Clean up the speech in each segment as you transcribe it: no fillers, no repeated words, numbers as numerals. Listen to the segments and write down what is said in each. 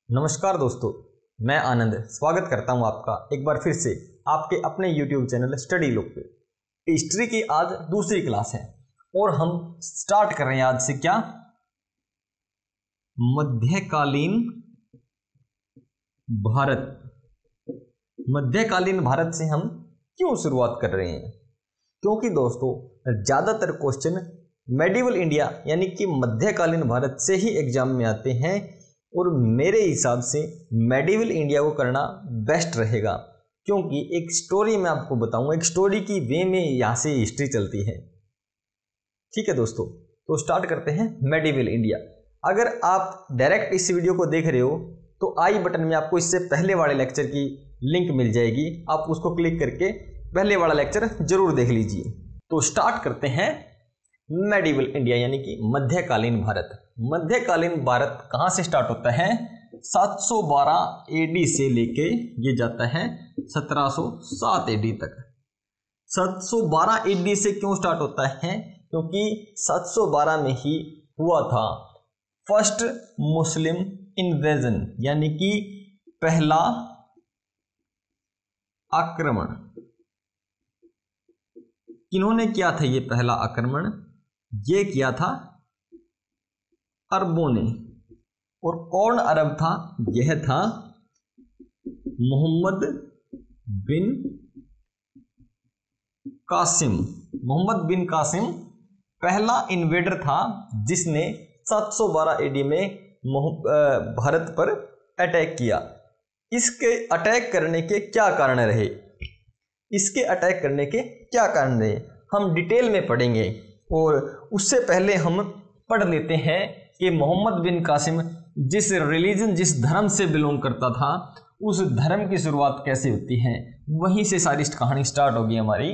नमस्कार दोस्तों, मैं आनंद स्वागत करता हूं आपका एक बार फिर से आपके अपने YouTube चैनल स्टडी लॉग पे। हिस्ट्री की आज दूसरी क्लास है और हम स्टार्ट कर रहे हैं आज से क्या, मध्यकालीन भारत। मध्यकालीन भारत से हम क्यों शुरुआत कर रहे हैं? क्योंकि दोस्तों ज़्यादातर क्वेश्चन मेडिवल इंडिया यानी कि मध्यकालीन भारत से ही एग्जाम में आते हैं और मेरे हिसाब से मेडिवल इंडिया को करना बेस्ट रहेगा, क्योंकि एक स्टोरी मैं आपको बताऊंगा, एक स्टोरी की वे में यहाँ से हिस्ट्री चलती है। ठीक है दोस्तों, तो स्टार्ट करते हैं मेडिवल इंडिया। अगर आप डायरेक्ट इस वीडियो को देख रहे हो तो आई बटन में आपको इससे पहले वाले लेक्चर की लिंक मिल जाएगी, आप उसको क्लिक करके पहले वाला लेक्चर जरूर देख लीजिए। तो स्टार्ट करते हैं मेडिवल इंडिया यानी कि मध्यकालीन भारत। मध्यकालीन भारत कहाँ से स्टार्ट होता है? 712 एडी से लेके ये जाता है 1707 एडी तक। 712 एडी से क्यों स्टार्ट होता है? क्योंकि 712 में ही हुआ था फर्स्ट मुस्लिम इन्वेजन यानी कि पहला आक्रमण। किन्होंने किया था ये पहला आक्रमण? ये किया था अरबों ने। और कौन अरब था? यह था मोहम्मद बिन कासिम। मोहम्मद बिन कासिम पहला इन्वेडर था जिसने 712 एडी में भारत पर अटैक किया। इसके अटैक करने के क्या कारण रहे? इसके अटैक करने के क्या कारण रहे हम डिटेल में पढ़ेंगे, और उससे पहले हम पढ़ लेते हैं कि मोहम्मद बिन कासिम जिस रिलीजन, जिस धर्म से बिलोंग करता था, उस धर्म की शुरुआत कैसे होती है, वहीं से सारी कहानी स्टार्ट होगी हमारी।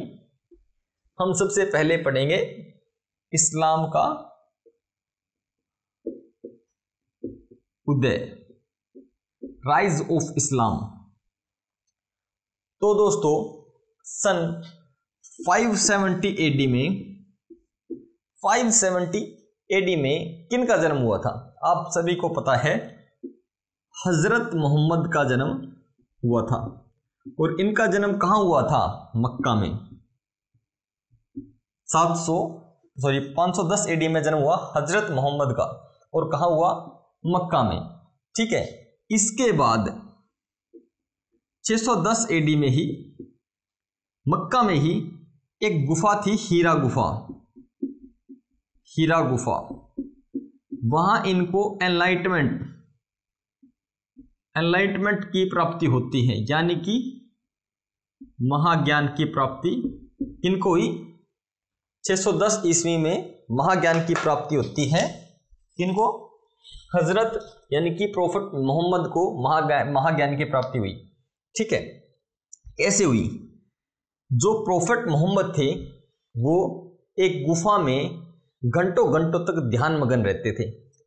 हम सबसे पहले पढ़ेंगे इस्लाम का उदय, राइज ऑफ इस्लाम। तो दोस्तों सन 570 एडी में 570 एडी में किन का जन्म हुआ था? आप सभी को पता है, हजरत मोहम्मद का जन्म हुआ था। और इनका जन्म कहाँ हुआ था? मक्का में। 510 एडी में जन्म हुआ हजरत मोहम्मद का, और कहाँ हुआ? मक्का में। ठीक है, इसके बाद 610 एडी में ही मक्का में ही एक गुफा थी, हीरा गुफा। हीरा गुफा, वहां इनको एनलाइटमेंट की प्राप्ति होती है, यानी कि महाज्ञान की प्राप्ति इनको ही 610 ईस्वी में महाज्ञान की प्राप्ति होती है। इनको हजरत यानी कि प्रोफेट मोहम्मद को महाज्ञान की प्राप्ति हुई। ठीक है, कैसे हुई? जो प्रोफेट मोहम्मद थे वो एक गुफा में घंटों घंटों तक ध्यान मगन रहते थे।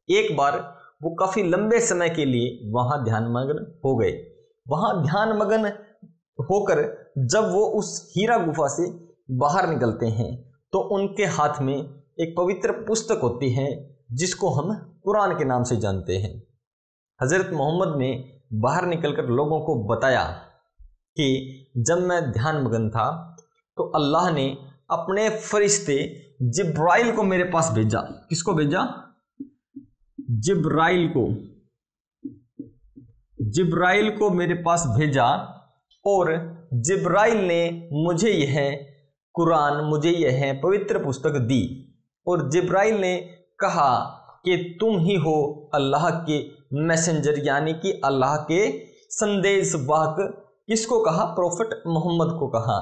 एक बार वो काफी लंबे समय के लिए वहां ध्यान मगन हो गए। वहां ध्यान मगन होकर जब वो उस हीरा गुफा से बाहर निकलते हैं तो उनके हाथ में एक पवित्र पुस्तक होती है जिसको हम कुरान के नाम से जानते हैं। हजरत मोहम्मद ने बाहर निकलकर लोगों को बताया कि जब मैं ध्यान मगन था तो अल्लाह ने अपने फरिश्ते जिब्राइल को मेरे पास भेजा। किसको भेजा? जिब्राइल को। जिब्राइल को मेरे पास भेजा और जिब्राइल ने मुझे यह कुरान, मुझे यह पवित्र पुस्तक दी। और जिब्राइल ने कहा कि तुम ही हो अल्लाह के मैसेंजर, यानी कि अल्लाह के संदेशवाहक। किसको कहा? प्रोफेट मोहम्मद को कहा।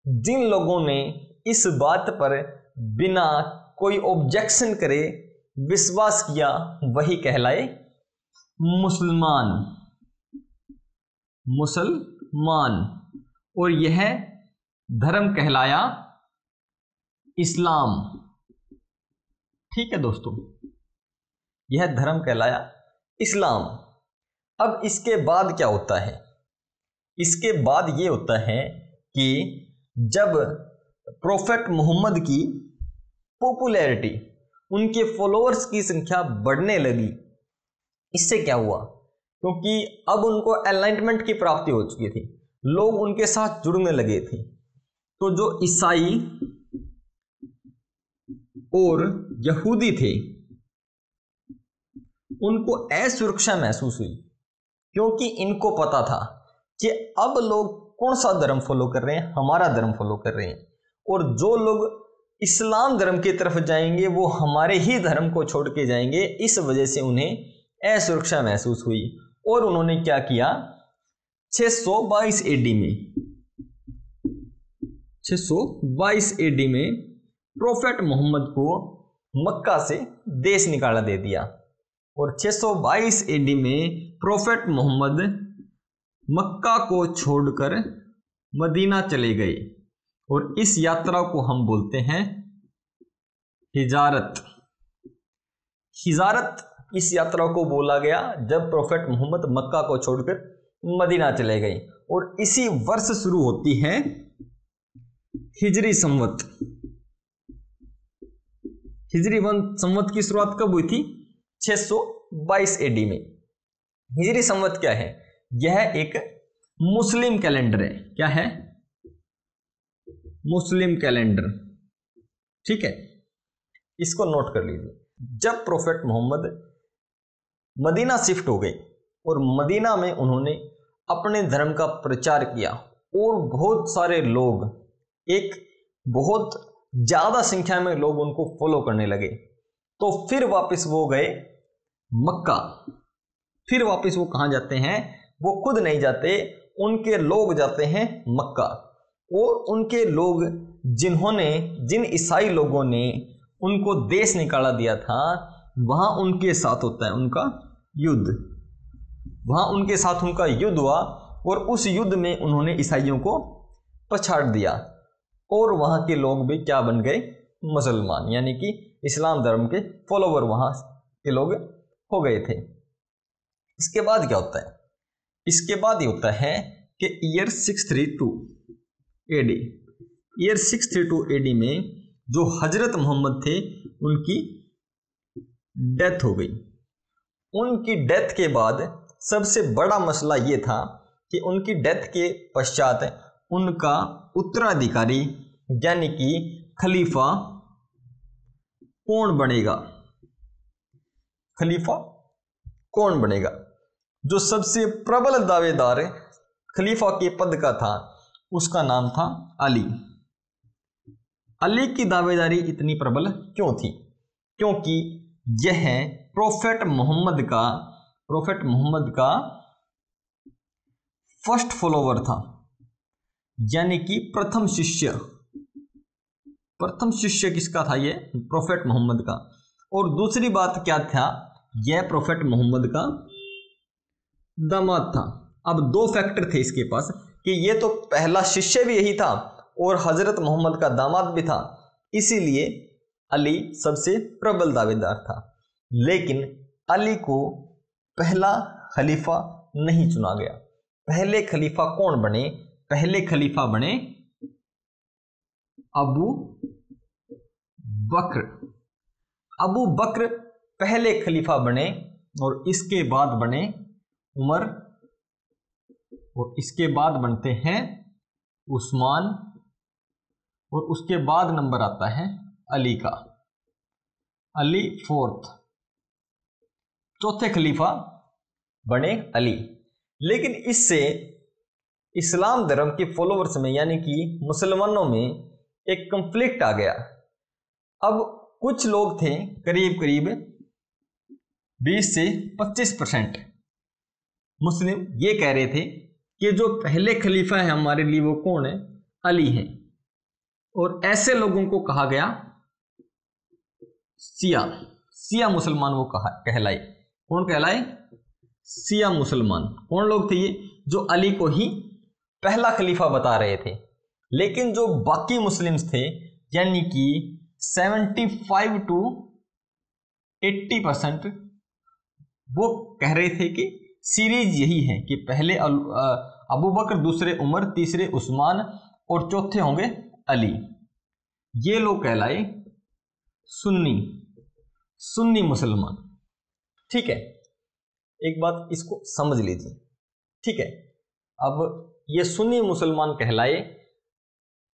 जिन लोगों ने इस बात पर बिना कोई ऑब्जेक्शन करे विश्वास किया वही कहलाए मुसलमान। मुसलमान। और यह धर्म कहलाया इस्लाम। ठीक है दोस्तों, यह धर्म कहलाया इस्लाम। अब इसके बाद क्या होता है? इसके बाद ये होता है कि जब प्रोफेट मोहम्मद की पॉपुलैरिटी, उनके फॉलोअर्स की संख्या बढ़ने लगी, इससे क्या हुआ क्योंकि अब उनको एनलाइटमेंट की प्राप्ति हो चुकी थी, लोग उनके साथ जुड़ने लगे थे। तो जो ईसाई और यहूदी थे उनको असुरक्षा महसूस हुई, क्योंकि इनको पता था कि अब लोग कौन सा धर्म फॉलो कर रहे हैं, हमारा धर्म फॉलो कर रहे हैं, और जो लोग इस्लाम धर्म की तरफ जाएंगे वो हमारे ही धर्म को छोड़ के जाएंगे। इस वजह से उन्हें असुरक्षा महसूस हुई और उन्होंने क्या किया, 622 एडी में 622 एडी में प्रोफेट मोहम्मद को मक्का से देश निकाला दे दिया। और 622 एडी में प्रोफेट मोहम्मद मक्का को छोड़कर मदीना चले गए, और इस यात्रा को हम बोलते हैं हिजारत। हिजारत इस यात्रा को बोला गया जब प्रोफेट मोहम्मद मक्का को छोड़कर मदीना चले गए, और इसी वर्ष शुरू होती है हिजरी संवत। हिजरी संवत की शुरुआत कब हुई थी, 622 एडी में। हिजरी संवत क्या है, यह एक मुस्लिम कैलेंडर है। क्या है, मुस्लिम कैलेंडर, ठीक है, इसको नोट कर लीजिए। जब प्रोफेट मोहम्मद मदीना शिफ्ट हो गए और मदीना में उन्होंने अपने धर्म का प्रचार किया और बहुत सारे लोग, एक बहुत ज्यादा संख्या में लोग उनको फॉलो करने लगे, तो फिर वापस वो गए मक्का। फिर वापस वो कहाँ जाते हैं, वो खुद नहीं जाते, उनके लोग जाते हैं मक्का। और उनके लोग जिन ईसाई लोगों ने उनको देश निकाला दिया था, वहां उनके साथ होता है उनका युद्ध। वहां उनके साथ उनका युद्ध हुआ और उस युद्ध में उन्होंने ईसाइयों को पछाड़ दिया, और वहां के लोग भी क्या बन गए, मुसलमान, यानी कि इस्लाम धर्म के फॉलोवर वहां के लोग हो गए थे। इसके बाद क्या होता है, इसके बाद ये होता है कि ईयर 632 एडी, ईयर 632 एडी में जो हजरत मोहम्मद थे उनकी डेथ हो गई। उनकी डेथ के बाद सबसे बड़ा मसला ये था कि उनकी डेथ के पश्चात उनका उत्तराधिकारी यानी कि खलीफा कौन बनेगा, खलीफा कौन बनेगा। जो सबसे प्रबल दावेदार खलीफा के पद का था उसका नाम था अली। अली की दावेदारी इतनी प्रबल क्यों थी, क्योंकि यह प्रोफेट मोहम्मद का फर्स्ट फॉलोवर था, यानी कि प्रथम शिष्य किसका था, ये प्रोफेट मोहम्मद का। और दूसरी बात क्या था, यह प्रोफेट मोहम्मद का दामाद था। अब दो फैक्टर थे इसके पास कि ये तो पहला शिष्य भी यही था और हजरत मोहम्मद का दामाद भी था, इसीलिए अली सबसे प्रबल दावेदार था। लेकिन अली को पहला खलीफा नहीं चुना गया। पहले खलीफा कौन बने, पहले खलीफा बने अबू बकर। अबू बकर पहले खलीफा बने और इसके बाद बने उमर, और इसके बाद बनते हैं उस्मान, और उसके बाद नंबर आता है अली का, अली फोर्थ, चौथे खलीफा बने अली। लेकिन इससे इस्लाम धर्म के फॉलोवर्स में यानी कि मुसलमानों में एक कंफ्लिक्ट आ गया। अब कुछ लोग थे करीब करीब 20 से 25% मुस्लिम, ये कह रहे थे कि जो पहले खलीफा है हमारे लिए वो कौन है, अली है। और ऐसे लोगों को कहा गया सिया मुसलमान वो कहलाए। कौन कहलाए, सिया मुसलमान। कौन लोग थे ये, जो अली को ही पहला खलीफा बता रहे थे। लेकिन जो बाकी मुस्लिम्स थे यानी कि 75 to 80% वो कह रहे थे कि सीरीज यही है कि पहले अबू बकर, दूसरे उमर, तीसरे उस्मान और चौथे होंगे अली। ये लोग कहलाए सुन्नी मुसलमान। ठीक है, एक बात इसको समझ लीजिए, ठीक है। अब ये सुन्नी मुसलमान कहलाए।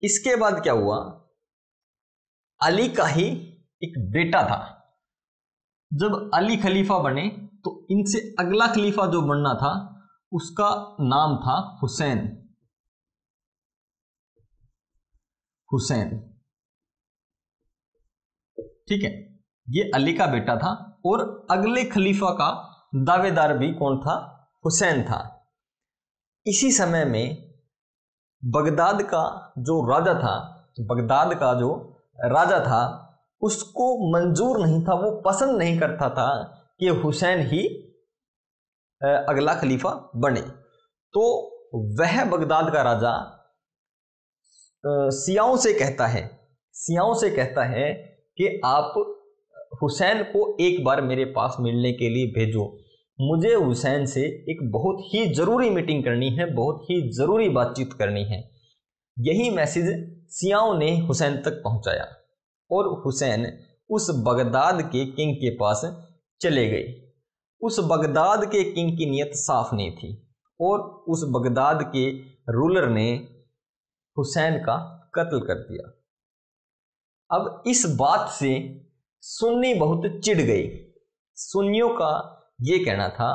इसके बाद क्या हुआ, अली का ही एक बेटा था। जब अली खलीफा बने तो इनसे अगला खलीफा जो बनना था उसका नाम था हुसैन। हुसैन, ठीक है, ये अली का बेटा था और अगले खलीफा का दावेदार भी कौन था, हुसैन था। इसी समय में बगदाद का जो राजा था, बगदाद का जो राजा था उसको मंजूर नहीं था, वो पसंद नहीं करता था कि हुसैन ही अगला खलीफा बने। तो वह बगदाद का राजा सियाओं से कहता है कि आप हुसैन को एक बार मेरे पास मिलने के लिए भेजो, मुझे हुसैन से एक बहुत ही ज़रूरी मीटिंग करनी है, बहुत ही ज़रूरी बातचीत करनी है। यही मैसेज सियाओं ने हुसैन तक पहुंचाया और हुसैन उस बगदाद के किंग के पास चले गए। उस बगदाद के किंग की नीयत साफ नहीं थी और उस बगदाद के रूलर ने हुसैन का कत्ल कर दिया। अब इस बात से सुन्नी बहुत चिढ़ गए। सुन्नियों का ये कहना था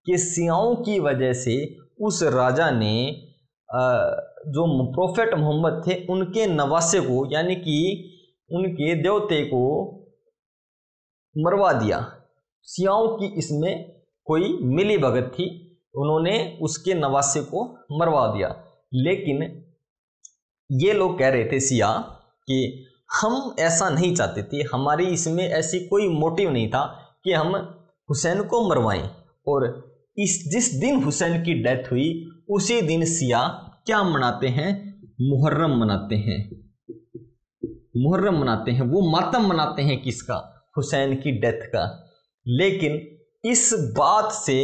कि सियाओं की वजह से उस राजा ने जो प्रोफेट मोहम्मद थे उनके नवासे को, यानी कि उनके देवते को मरवा दिया। सियाओं की इसमें कोई मिली भगत थी, उन्होंने उसके नवासे को मरवा दिया। लेकिन ये लोग कह रहे थे सिया कि हम ऐसा नहीं चाहते थे, हमारी इसमें ऐसी कोई मोटिव नहीं था कि हम हुसैन को मरवाएं। और जिस दिन हुसैन की डेथ हुई उसी दिन सिया क्या मनाते हैं, मुहर्रम मनाते हैं। मुहर्रम मनाते हैं, वो मातम मनाते हैं किसका, हुसैन की डेथ का। लेकिन इस बात से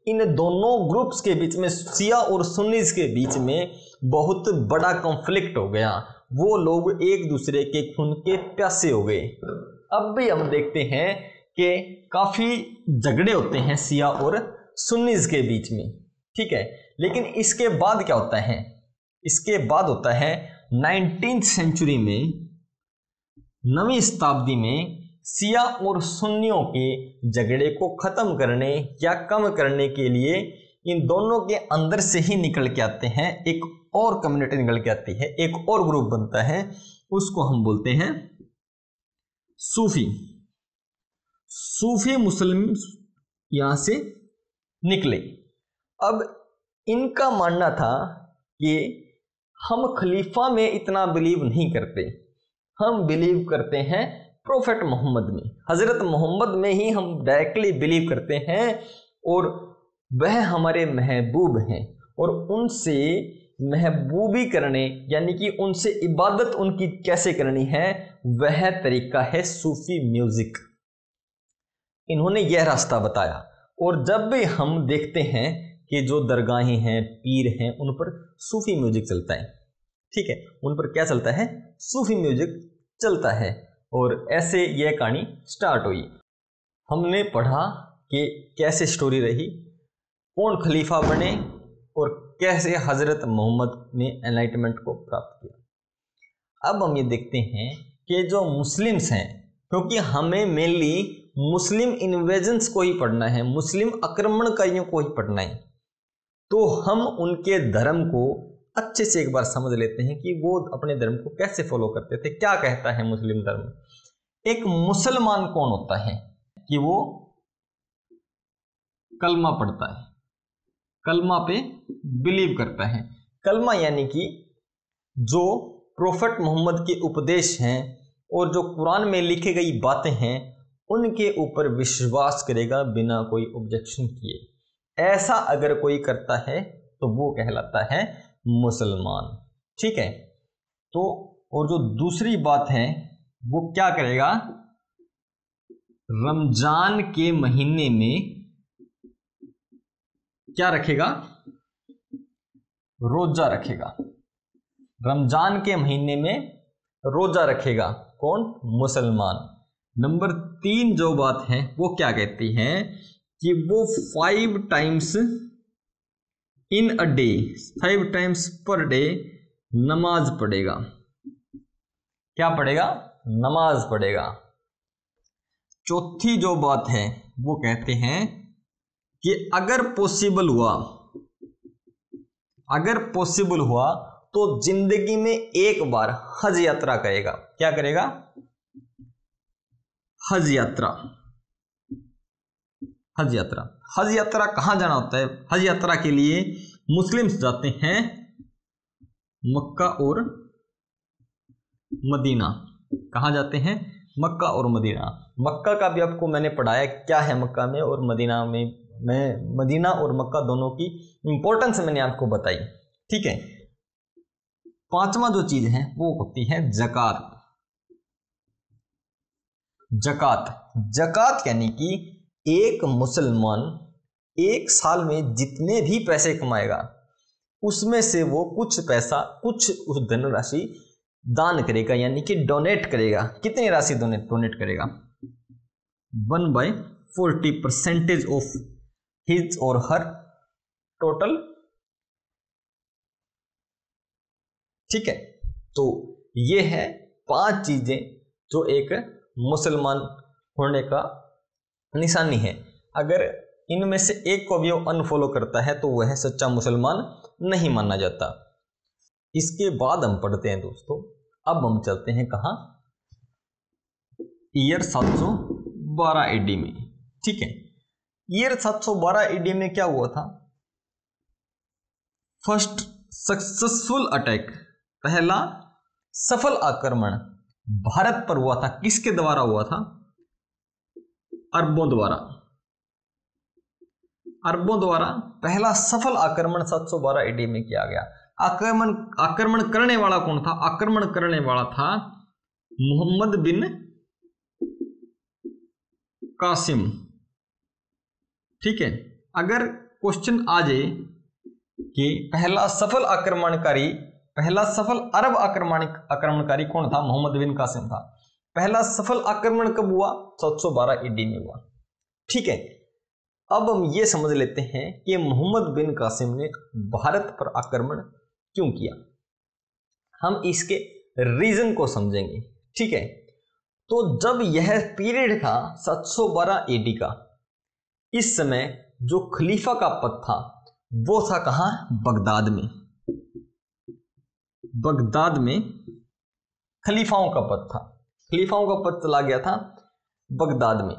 इन दोनों ग्रुप्स के बीच में, शिया और सुन्नीस के बीच में बहुत बड़ा कॉन्फ्लिक्ट हो गया। वो लोग एक दूसरे के खून के प्यासे हो गए। अब भी हम देखते हैं कि काफ़ी झगड़े होते हैं शिया और सुन्नीस के बीच में, ठीक है। लेकिन इसके बाद क्या होता है, इसके बाद होता है 19th सेंचुरी में, 9वीं शताब्दी में शिया और सुन्नियों के झगड़े को ख़त्म करने या कम करने के लिए इन दोनों के अंदर से ही निकल के आते हैं, एक और कम्युनिटी निकल के आती है, एक और ग्रुप बनता है, उसको हम बोलते हैं सूफी। सूफी मुस्लिम यहां से निकले। अब इनका मानना था कि हम खलीफा में इतना बिलीव नहीं करते, हम बिलीव करते हैं प्रोफेट मोहम्मद में, हज़रत मोहम्मद में ही हम डायरेक्टली बिलीव करते हैं और वह हमारे महबूब हैं। और उनसे महबूबी करने, यानी कि उनसे इबादत उनकी कैसे करनी है, वह तरीका है सूफी म्यूज़िक। इन्होंने यह रास्ता बताया। और जब भी हम देखते हैं कि जो दरगाहें हैं, पीर हैं, उन पर सूफी म्यूज़िक चलता है, ठीक है, उन पर क्या चलता है, सूफी म्यूज़िक चलता है। और ऐसे यह कहानी स्टार्ट हुई। हमने पढ़ा कि कैसे स्टोरी रही, कौन खलीफा बने और कैसे हज़रत मोहम्मद ने एनलाइटमेंट को प्राप्त किया। अब हम ये देखते हैं कि जो मुस्लिम्स हैं, क्योंकि हमें मेनली मुस्लिम इन्वेजन्स को ही पढ़ना है, मुस्लिम आक्रमणकारियों को ही पढ़ना है, तो हम उनके धर्म को अच्छे से एक बार समझ लेते हैं कि वो अपने धर्म को कैसे फॉलो करते थे, क्या कहता है मुस्लिम धर्म। एक मुसलमान कौन होता है कि वो कलमा पढ़ता है, कलमा पे बिलीव करता है। कलमा यानी कि जो प्रोफेट मोहम्मद के उपदेश हैं और जो कुरान में लिखी गई बातें हैं उनके ऊपर विश्वास करेगा बिना कोई ऑब्जेक्शन किए। ऐसा अगर कोई करता है तो वो कहलाता है मुसलमान, ठीक है। तो और जो दूसरी बात है वो क्या करेगा, रमजान के महीने में क्या रखेगा, रोजा रखेगा। रमजान के महीने में रोजा रखेगा कौन, मुसलमान। नंबर 3 जो बात है वो क्या कहती है कि वो 5 times in a day, 5 times per day नमाज पढ़ेगा। क्या पढ़ेगा? नमाज पढ़ेगा। चौथी जो बात है वो कहते हैं कि अगर पॉसिबल हुआ तो जिंदगी में एक बार हज यात्रा करेगा। क्या करेगा? हज यात्रा। हज यात्रा कहां जाना होता है? हज यात्रा के लिए मुस्लिम्स जाते हैं मक्का और मदीना। कहां जाते हैं? मक्का और मदीना। मक्का का भी आपको मैंने पढ़ाया क्या है मक्का में और मदीना में। मैं मदीना और मक्का दोनों की इंपॉर्टेंस मैंने आपको बताई। ठीक है। पांचवा जो चीज है वो होती है ज़कात। ज़कात यानी कि एक मुसलमान एक साल में जितने भी पैसे कमाएगा उसमें से वो कुछ पैसा, कुछ उस धनराशि दान करेगा, यानी कि डोनेट करेगा। कितनी राशि डोनेट करेगा? 1/40% ऑफ हिज और हर टोटल। ठीक है। तो ये है 5 चीजें जो एक मुसलमान होने का निशानी है। अगर इनमें से एक को भी वो अनफॉलो करता है तो वह सच्चा मुसलमान नहीं माना जाता। इसके बाद हम पढ़ते हैं दोस्तों, अब हम चलते हैं कहां? ईयर 712 एडी में। ठीक है। ईयर 712 एडी में क्या हुआ था? फर्स्ट सक्सेसफुल अटैक, पहला सफल आक्रमण भारत पर हुआ था। किसके द्वारा हुआ था? अरबों द्वारा पहला सफल आक्रमण 712 एडी में किया गया। आक्रमण करने वाला कौन था? आक्रमण करने वाला था मोहम्मद बिन कासिम। ठीक है। अगर क्वेश्चन आ जाए कि पहला सफल अरब आक्रमणकारी कौन था? मोहम्मद बिन कासिम था। पहला सफल आक्रमण कब हुआ? 712 ईडी में हुआ। ठीक है। अब हम ये समझ लेते हैं कि मोहम्मद बिन कासिम ने भारत पर आक्रमण क्यों किया। हम इसके रीजन को समझेंगे। ठीक है। तो जब यह पीरियड था 712 एडी का, इस समय जो खलीफा का पद था वो था कहां? बगदाद में खलीफाओं का पद था। खलीफाओं का पद चला गया था बगदाद में।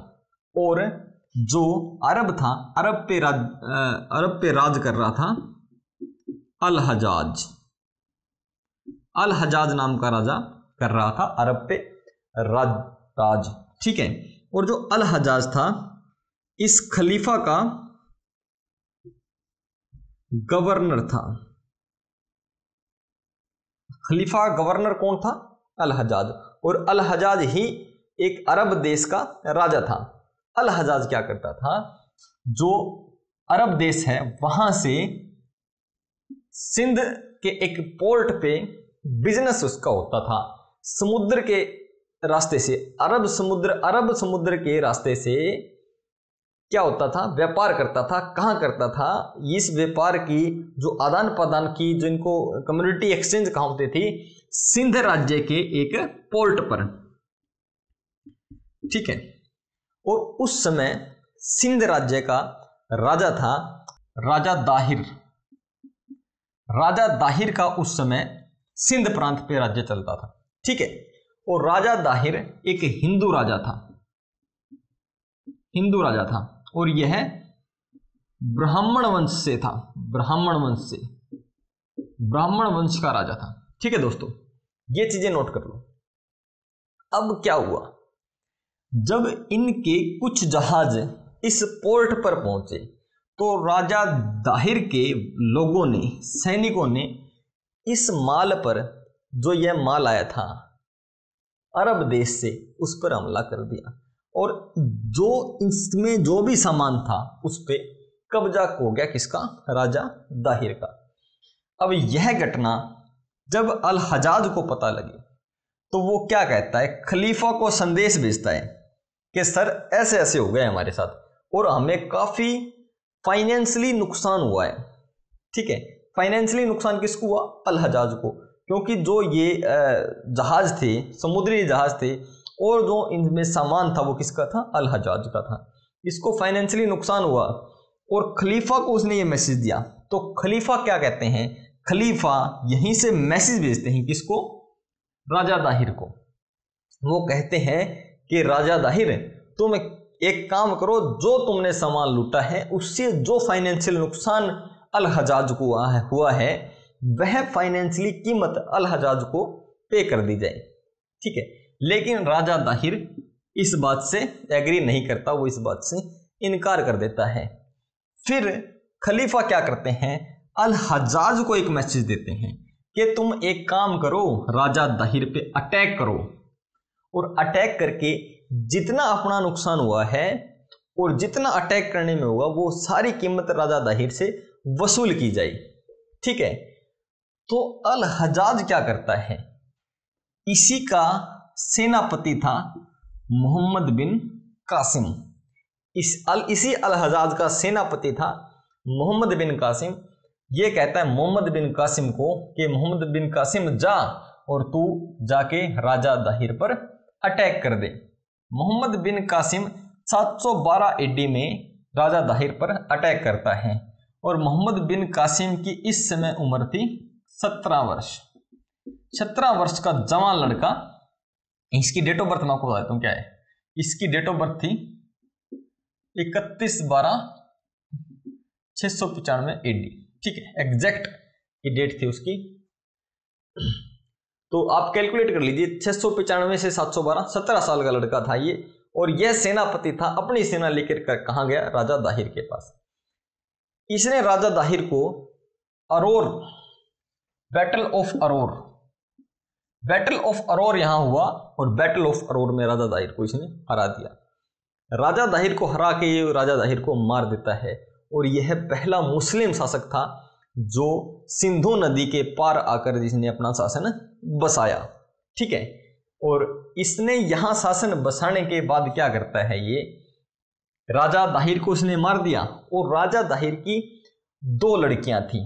और जो अरब था, अरब पे राज कर रहा था अल हजाज नाम का राजा कर रहा था अरब पे राज। ठीक है। और जो अल हजाज था इस खलीफा का गवर्नर था। खलीफा गवर्नर कौन था? अल हजाज। और अल हजाज ही एक अरब देश का राजा था। अल हजाज क्या करता था? जो अरब देश है वहां से सिंध के एक पोर्ट पे बिजनेस उसका होता था। समुद्र के रास्ते से, अरब समुद्र के रास्ते से क्या होता था? व्यापार करता था। कहाँ करता था? इस व्यापार की जो आदान प्रदान की, जो इनको कम्युनिटी एक्सचेंज कहाँ होती थी? सिंध राज्य के एक पोर्ट पर। ठीक है। और उस समय सिंध राज्य का राजा था राजा दाहिर। राजा दाहिर का उस समय सिंध प्रांत पे राज्य चलता था। ठीक है। और राजा दाहिर एक हिंदू राजा था और यह ब्राह्मण वंश से था। ब्राह्मण वंश का राजा था। ठीक है दोस्तों, ये चीजें नोट कर लो। अब क्या हुआ? जब इनके कुछ जहाज इस पोर्ट पर पहुंचे तो राजा दाहिर के लोगों ने, सैनिकों ने इस माल पर, जो यह माल आया था अरब देश से, उस पर हमला कर दिया और जो इसमें जो भी सामान था उस पर कब्जा हो गया। किसका? राजा दाहिर का। अब यह घटना जब अल हजाज को पता लगी तो वो क्या कहता है? खलीफा को संदेश भेजता है कि सर ऐसे ऐसे हो गए हमारे साथ। और हमें काफी फाइनेंशियली नुकसान हुआ है। ठीक है, फाइनेंशियली नुकसान किसको हुआ? अल हजाज को, क्योंकि जो ये जहाज थे, समुद्री जहाज थे, और जो इनमें सामान था वो किसका था? अल हजाज का था। इसको फाइनेंशियली नुकसान हुआ और खलीफा को उसने ये मैसेज दिया। तो खलीफा क्या कहते हैं? खलीफा यहीं से मैसेज भेजते हैं किसको? राजा दाहिर को। वो कहते हैं कि राजा दाहिर, तुम एक काम करो, जो तुमने सामान लूटा है उससे जो फाइनेंशियल नुकसान अल हजाज को हुआ है वह फाइनेंशियली कीमत अल हजाज को पे कर दी जाए। ठीक है, लेकिन राजा दाहिर इस बात से एग्री नहीं करता, वो इस बात से इनकार कर देता है। फिर खलीफा क्या करते हैं? अल हजाज को एक मैसेज देते हैं कि तुम एक काम करो, राजा दाहिर पे अटैक करो, और अटैक करके जितना अपना नुकसान हुआ है और जितना अटैक करने में हुआ वो सारी कीमत राजा दाहिर से वसूल की जाए। ठीक है, तो अल हजाज क्या करता है? इसी का सेनापति था मोहम्मद बिन कासिम। इसी अल हजाज का सेनापति था मोहम्मद बिन कासिम। ये कहता है मोहम्मद बिन कासिम को कि मोहम्मद बिन कासिम जा और तू जाके राजा दाहिर पर अटैक कर दे। मोहम्मद बिन कासिम 712 AD में राजा दाहिर पर अटैक करता है और मोहम्मद बिन कासिम की इस समय उम्र थी 17 वर्ष। 17 वर्ष का जवान लड़का। इसकी डेट ऑफ बर्थ मैं आपको बता देता हूँ क्या है। इसकी डेट ऑफ बर्थ थी 31/12/695 AD। ठीक है, एग्जैक्ट की डेट थी उसकी। तो आप कैलकुलेट कर लीजिए, 695 से 712, 17 साल का लड़का था ये। और यह सेनापति था, अपनी सेना लेकर कहाँ गया? राजा दाहिर के पास। इसने राजा दाहिर को अरोर, बैटल ऑफ अरोर यहां हुआ और बैटल ऑफ अरोर में राजा दाहिर को इसने हरा दिया। राजा दाहिर को हरा के ये राजा दाहिर को मार देता है और यह पहला मुस्लिम शासक था जो सिंधु नदी के पार आकर जिसने अपना शासन बसाया। ठीक है, और इसने यहां शासन बसाने के बाद क्या करता है? ये राजा दाहिर को उसने मार दिया और राजा दाहिर की 2 लड़कियां थी।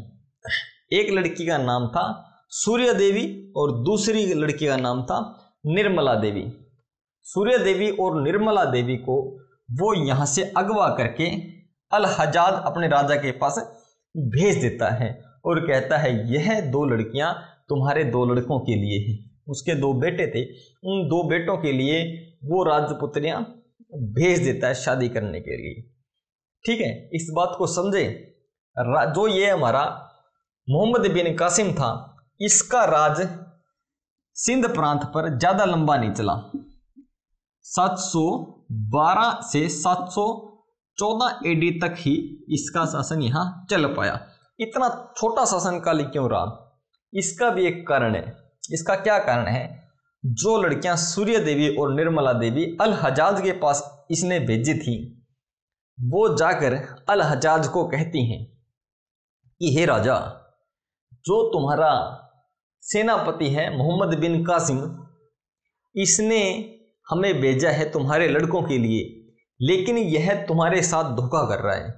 एक लड़की का नाम था सूर्य देवी और दूसरी लड़की का नाम था निर्मला देवी। सूर्य देवी और निर्मला देवी को वो यहां से अगवा करके अल हजाज अपने राजा के पास भेज देता है और कहता है यह 2 लड़कियां तुम्हारे 2 लड़कों के लिए है। उसके 2 बेटे थे, उन 2 बेटों के लिए वो राजपुत्रियां भेज देता है शादी करने के लिए। ठीक है, इस बात को समझे। जो ये हमारा मोहम्मद बिन कासिम था, इसका राज सिंध प्रांत पर ज्यादा लंबा नहीं चला। 712 से 714 AD तक ही इसका शासन यहाँ चल पाया। इतना छोटा शासनकाल क्यों रहा? इसका भी एक कारण है। इसका क्या कारण है? जो लड़कियां सूर्य देवी और निर्मला देवी अल हजाज के पास इसने भेजी थी, वो जाकर अल हजाज को कहती हैं कि हे राजा, जो तुम्हारा सेनापति है मोहम्मद बिन कासिम, इसने हमें भेजा है तुम्हारे लड़कों के लिए, लेकिन यह तुम्हारे साथ धोखा कर रहा है,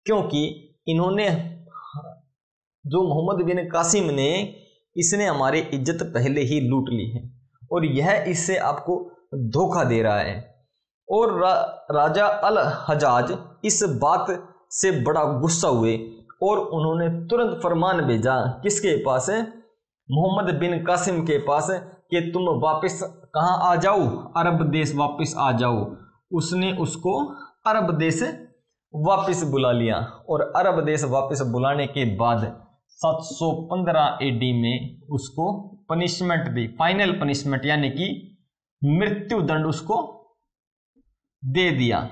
क्योंकि इन्होंने, जो मोहम्मद बिन कासिम ने, इसने हमारी इज्जत पहले ही लूट ली है और यह इससे आपको धोखा दे रहा है। और राजा अल हजाज इस बात से बड़ा गुस्सा हुए और उन्होंने तुरंत फरमान भेजा किसके पास? मोहम्मद बिन कासिम के पास, कि तुम वापस कहाँ आ जाओ? अरब देश वापस आ जाओ। उसने उसको अरब देश वापस बुला लिया और अरब देश वापस बुलाने के बाद 715 AD में उसको पनिशमेंट दी, फाइनल पनिशमेंट, यानी कि मृत्यु दंड उसको दे दिया।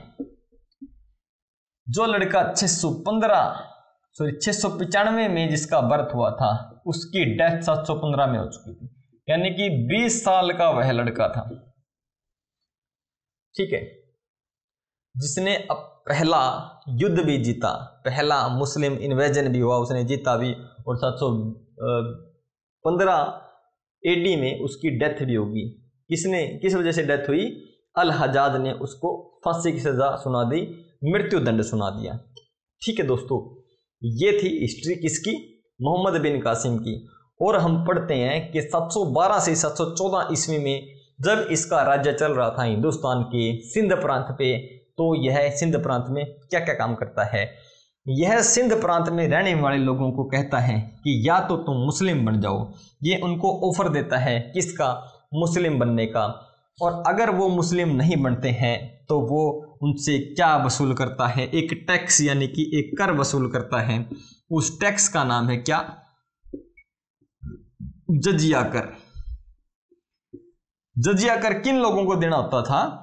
जो लड़का 695 में जिसका बर्थ हुआ था, उसकी डेथ 715 में हो चुकी थी, यानी कि 20 साल का वह लड़का था। ठीक है, जिसने अब पहला युद्ध भी जीता, पहला मुस्लिम इन्वेजन भी हुआ, उसने जीता भी, और 715 AD में उसकी डेथ भी होगी। किस वजह से डेथ हुई? अल हजाज ने उसको फांसी की सजा सुना दी, मृत्युदंड सुना दिया। ठीक है दोस्तों, ये थी हिस्ट्री किसकी, मोहम्मद बिन कासिम की। और हम पढ़ते हैं कि 712 से 714 ईस्वी में जब इसका राज्य चल रहा था हिंदुस्तान के सिंध प्रांत पे, तो यह सिंध प्रांत में क्या क्या काम करता है। यह सिंध प्रांत में रहने वाले लोगों को कहता है कि या तो तुम मुस्लिम बन जाओ, ये उनको ऑफर देता है किसका, मुस्लिम बनने का। और अगर वो मुस्लिम नहीं बनते हैं तो वो उनसे क्या वसूल करता है, एक टैक्स यानी कि एक कर वसूल करता है। उस टैक्स का नाम है क्या, जजिया कर। जजिया कर किन लोगों को देना होता था,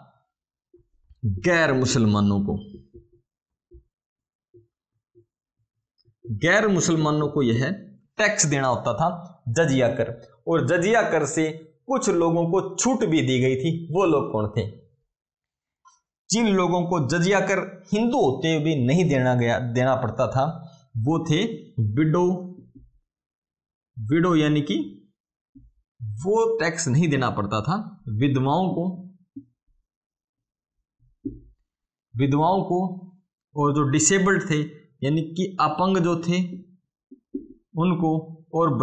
गैर मुसलमानों को। गैर मुसलमानों को यह टैक्स देना होता था, जजिया कर। और जजिया कर से कुछ लोगों को छूट भी दी गई थी। वो लोग कौन थे, जिन लोगों को जजिया कर हिंदू होते हुए भी नहीं देना पड़ता था, वो थे विडो यानी कि वो टैक्स नहीं देना पड़ता था। विधवाओं को और जो डिसेबल्ड थे यानी कि अपंग जो थे उनको, और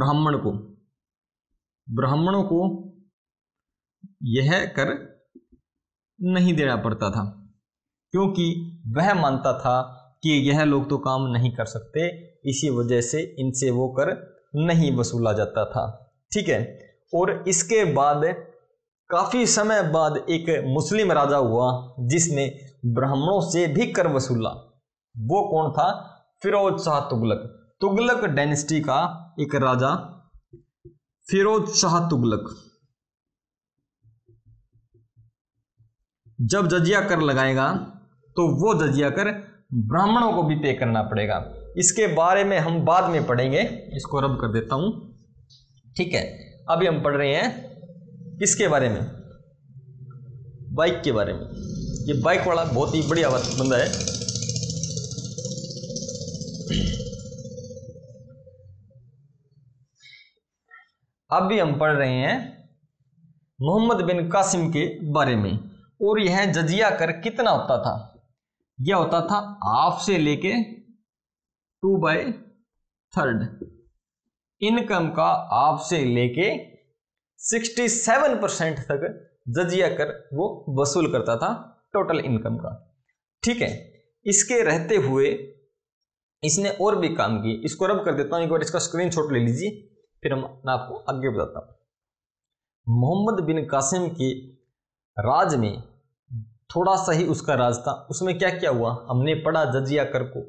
ब्राह्मणों को यह कर नहीं देना पड़ता था, क्योंकि वह मानता था कि यह लोग तो काम नहीं कर सकते, इसी वजह से इनसे वो कर नहीं वसूला जाता था। ठीक है। और इसके बाद काफी समय बाद एक मुस्लिम राजा हुआ जिसने ब्राह्मणों से भी कर वसूला। वो कौन था, फिरोज शाह तुगलक। तुगलक डायनेस्टी का एक राजा फिरोज शाह तुगलक जब जजिया कर लगाएगा तो वो जजिया कर ब्राह्मणों को भी पे करना पड़ेगा। इसके बारे में हम बाद में पढ़ेंगे, इसको रब कर देता हूं। ठीक है, अभी हम पढ़ रहे हैं किसके बारे में, बाइक के बारे में। ये बाइक वाला बहुत ही बढ़िया बंदा है। अभी हम पढ़ रहे हैं मोहम्मद बिन कासिम के बारे में। और यह जजिया कर कितना होता था, यह होता था हाफ से लेके 2/3 इनकम का, हाफ से लेके 67% तक जजिया कर वो वसूल करता था टोटल इनकम का। ठीक है। इसके रहते हुए इसने और भी काम किए। इसको रब कर देता हूं, एक बार इसका स्क्रीनशॉट ले लीजिए, फिर मैं आपको आगे बताता हूं। मोहम्मद बिन कासिम के राज में थोड़ा सा ही उसका राज था, उसमें क्या क्या हुआ हमने पढ़ा। जजिया कर को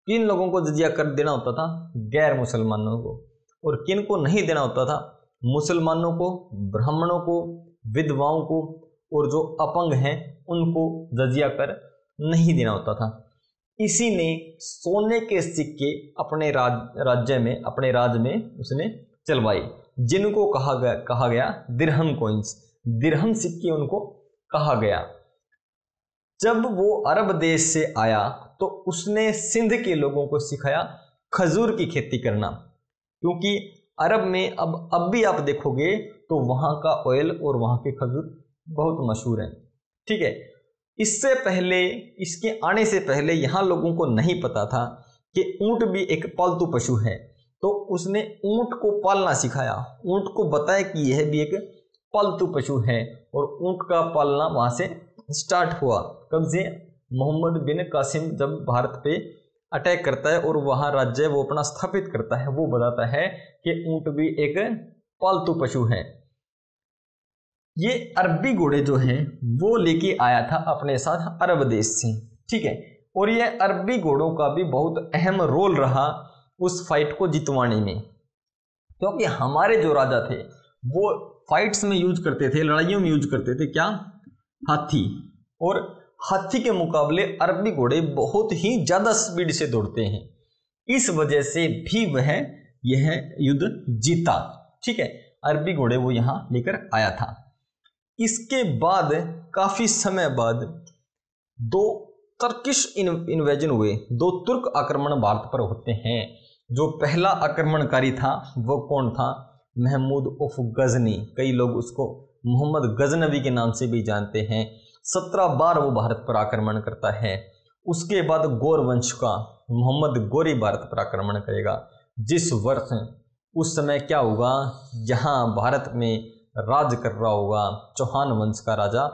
किन लोगों को जजिया कर देना होता था, गैर मुसलमानों को। और किन को नहीं देना होता था, मुसलमानों को, ब्राह्मणों को, विधवाओं को, और जो अपंग हैं उनको जजिया कर नहीं देना होता था। इसी ने सोने के सिक्के अपने राज्य में, अपने राज में उसने चलवाए, जिनको कहा गया दिरहम कॉइंस, दिरहम सिक्के उनको कहा गया। जब वो अरब देश से आया तो उसने सिंध के लोगों को सिखाया खजूर की खेती करना, क्योंकि अरब में अब भी आप देखोगे तो वहाँ का ऑयल और वहाँ के खजूर बहुत मशहूर हैं। ठीक है। इससे पहले, इसके आने से पहले यहाँ लोगों को नहीं पता था कि ऊंट भी एक पालतू पशु है, तो उसने ऊंट को पालना सिखाया, ऊंट को बताया कि यह भी एक पालतू पशु है। और ऊंट का पालना वहाँ से स्टार्ट हुआ। कब से, मोहम्मद बिन कासिम जब भारत पे अटैक करता है और वहाँ राज्य वो अपना स्थापित करता है, वो बताता है कि ऊंट भी एक पालतू पशु है। ये अरबी घोड़े जो हैं वो लेके आया था अपने साथ अरब देश से। ठीक है। और ये अरबी घोड़ों का भी बहुत अहम रोल रहा उस फाइट को जितवाने में, क्योंकि हमारे जो राजा थे वो फाइट्स में यूज करते थे, लड़ाइयों में यूज करते थे क्या, हाथी। और हाथी के मुकाबले अरबी घोड़े बहुत ही ज्यादा स्पीड से दौड़ते हैं, इस वजह से भी वह यह युद्ध जीता। ठीक है। अरबी घोड़े वो यहाँ लेकर आया था। इसके बाद काफी समय बाद दो तर्किश इन्वेजन हुए, दो तुर्क आक्रमण भारत पर होते हैं। जो पहला आक्रमणकारी था वो कौन था, महमूद उफ गजनी, कई लोग उसको मोहम्मद गजनवी के नाम से भी जानते हैं। 17 बार वो भारत पर आक्रमण करता है। उसके बाद गौर वंश का मोहम्मद गौरी भारत पर आक्रमण करेगा। जिस वर्ष उस समय क्या होगा, जहां भारत में राज कर रहा होगा चौहान वंश का राजा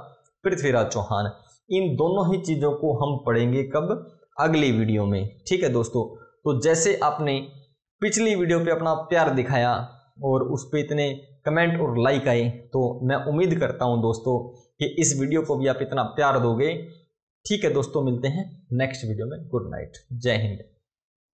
पृथ्वीराज चौहान। इन दोनों ही चीज़ों को हम पढ़ेंगे कब, अगली वीडियो में। ठीक है दोस्तों, तो जैसे आपने पिछली वीडियो पे अपना प्यार दिखाया और उस पे इतने कमेंट और लाइक आए, तो मैं उम्मीद करता हूं दोस्तों कि इस वीडियो को भी आप इतना प्यार दोगे। ठीक है दोस्तों, मिलते हैं नेक्स्ट वीडियो में। गुड नाइट, जय हिंद।